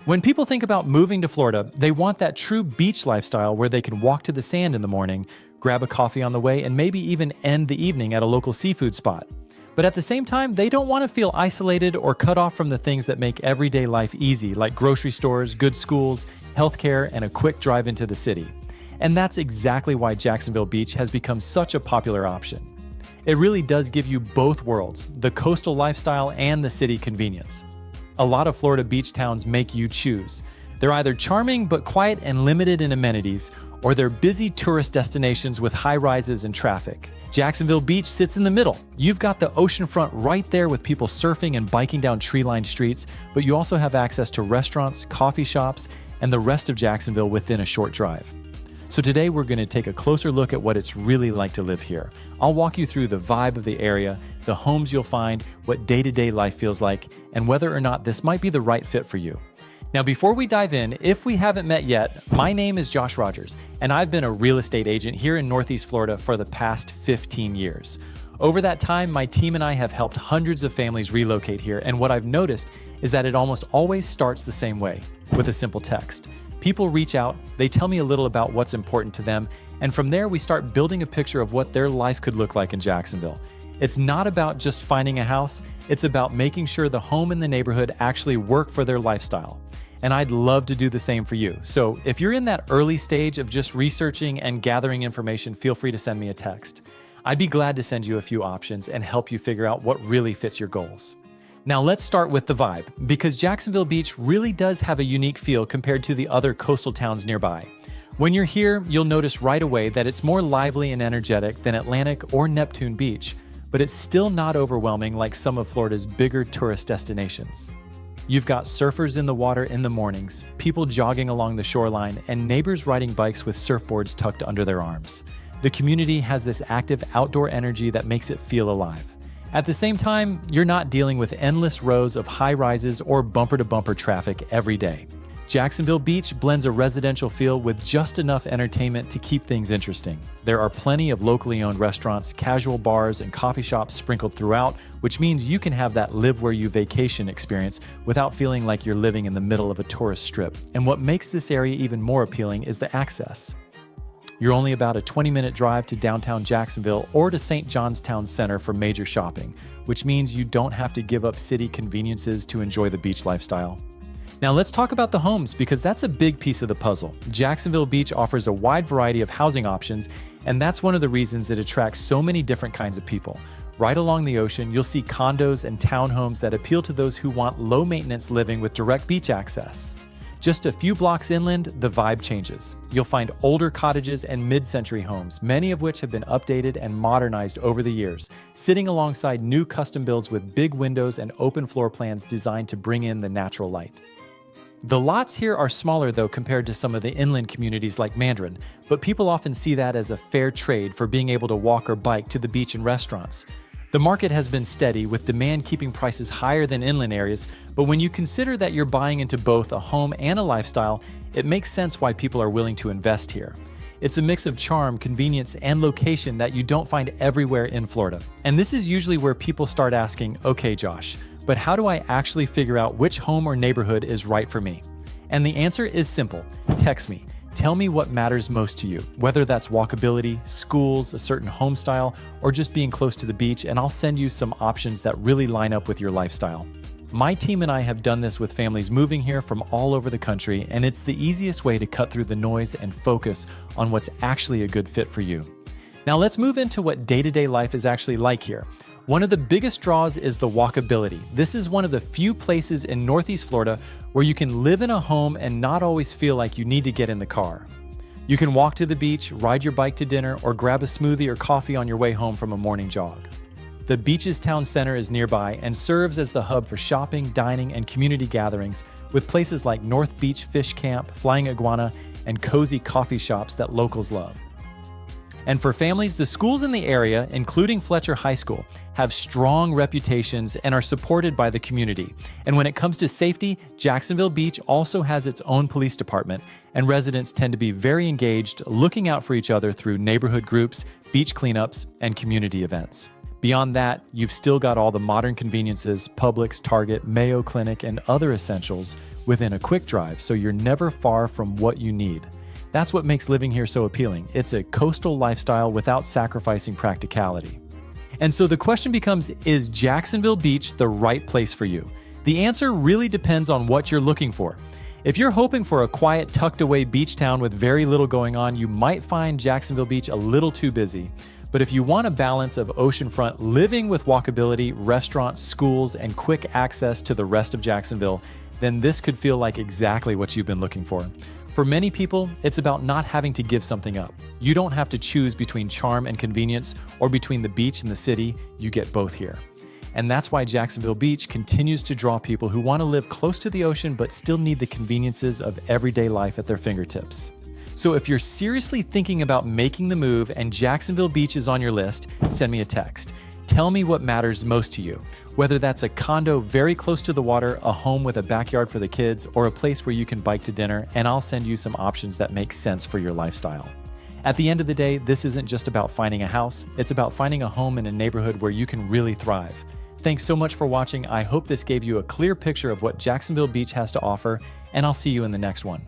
When people think about moving to Florida, they want that true beach lifestyle where they can walk to the sand in the morning, grab a coffee on the way, and maybe even end the evening at a local seafood spot. But at the same time, they don't want to feel isolated or cut off from the things that make everyday life easy, like grocery stores, good schools, healthcare, and a quick drive into the city. And that's exactly why Jacksonville Beach has become such a popular option. It really does give you both worlds, the coastal lifestyle and the city convenience. A lot of Florida beach towns make you choose. They're either charming but quiet and limited in amenities, or they're busy tourist destinations with high rises and traffic. Jacksonville Beach sits in the middle. You've got the oceanfront right there with people surfing and biking down tree-lined streets, but you also have access to restaurants, coffee shops, and the rest of Jacksonville within a short drive. So today we're going to take a closer look at what it's really like to live here. I'll walk you through the vibe of the area, the homes you'll find, what day-to-day life feels like, and whether or not this might be the right fit for you. Now, before we dive in, if we haven't met yet, my name is Josh Rogers, and I've been a real estate agent here in Northeast Florida for the past 15 years. Over that time, my team and I have helped hundreds of families relocate here, and what I've noticed is that it almost always starts the same way, with a simple text. People reach out, they tell me a little about what's important to them, and from there we start building a picture of what their life could look like in Jacksonville. It's not about just finding a house, it's about making sure the home and the neighborhood actually work for their lifestyle. And I'd love to do the same for you. So if you're in that early stage of just researching and gathering information, feel free to send me a text. I'd be glad to send you a few options and help you figure out what really fits your goals. Now let's start with the vibe, because Jacksonville Beach really does have a unique feel compared to the other coastal towns nearby. When you're here, you'll notice right away that it's more lively and energetic than Atlantic or Neptune Beach, but it's still not overwhelming like some of Florida's bigger tourist destinations. You've got surfers in the water in the mornings, people jogging along the shoreline, and neighbors riding bikes with surfboards tucked under their arms. The community has this active outdoor energy that makes it feel alive. At the same time, you're not dealing with endless rows of high rises or bumper-to-bumper traffic every day. Jacksonville Beach blends a residential feel with just enough entertainment to keep things interesting. There are plenty of locally owned restaurants, casual bars, and coffee shops sprinkled throughout, which means you can have that live-where-you-vacation experience without feeling like you're living in the middle of a tourist strip. And what makes this area even more appealing is the access. You're only about a 20-minute drive to downtown Jacksonville or to St. John's Town Center for major shopping, which means you don't have to give up city conveniences to enjoy the beach lifestyle. Now let's talk about the homes, because that's a big piece of the puzzle. Jacksonville Beach offers a wide variety of housing options, and that's one of the reasons it attracts so many different kinds of people. Right along the ocean, you'll see condos and townhomes that appeal to those who want low-maintenance living with direct beach access. Just a few blocks inland, the vibe changes. You'll find older cottages and mid-century homes, many of which have been updated and modernized over the years, sitting alongside new custom builds with big windows and open floor plans designed to bring in the natural light. The lots here are smaller though compared to some of the inland communities like Mandarin, but people often see that as a fair trade for being able to walk or bike to the beach and restaurants. The market has been steady, with demand keeping prices higher than inland areas, but when you consider that you're buying into both a home and a lifestyle, it makes sense why people are willing to invest here. It's a mix of charm, convenience, and location that you don't find everywhere in Florida. And this is usually where people start asking, okay, Josh, but how do I actually figure out which home or neighborhood is right for me? And the answer is simple. Text me. Tell me what matters most to you, whether that's walkability, schools, a certain home style, or just being close to the beach, and I'll send you some options that really line up with your lifestyle. My team and I have done this with families moving here from all over the country, and it's the easiest way to cut through the noise and focus on what's actually a good fit for you. Now let's move into what day-to-day life is actually like here. One of the biggest draws is the walkability. This is one of the few places in Northeast Florida where you can live in a home and not always feel like you need to get in the car. You can walk to the beach, ride your bike to dinner, or grab a smoothie or coffee on your way home from a morning jog. The beach's town center is nearby and serves as the hub for shopping, dining, and community gatherings, with places like North Beach Fish Camp, Flying Iguana, and cozy coffee shops that locals love. And for families, the schools in the area, including Fletcher High School, have strong reputations and are supported by the community. And when it comes to safety, Jacksonville Beach also has its own police department, and residents tend to be very engaged, looking out for each other through neighborhood groups, beach cleanups, and community events. Beyond that, you've still got all the modern conveniences, Publix, Target, Mayo Clinic, and other essentials within a quick drive, so you're never far from what you need. That's what makes living here so appealing. It's a coastal lifestyle without sacrificing practicality. And so the question becomes, is Jacksonville Beach the right place for you? The answer really depends on what you're looking for. If you're hoping for a quiet, tucked away beach town with very little going on, you might find Jacksonville Beach a little too busy. But if you want a balance of oceanfront living with walkability, restaurants, schools, and quick access to the rest of Jacksonville, then this could feel like exactly what you've been looking for. For many people, it's about not having to give something up. You don't have to choose between charm and convenience or between the beach and the city. You get both here. And that's why Jacksonville Beach continues to draw people who want to live close to the ocean but still need the conveniences of everyday life at their fingertips. So if you're seriously thinking about making the move and Jacksonville Beach is on your list, send me a text. Tell me what matters most to you, whether that's a condo very close to the water, a home with a backyard for the kids, or a place where you can bike to dinner, and I'll send you some options that make sense for your lifestyle. At the end of the day, this isn't just about finding a house, it's about finding a home in a neighborhood where you can really thrive. Thanks so much for watching. I hope this gave you a clear picture of what Jacksonville Beach has to offer, and I'll see you in the next one.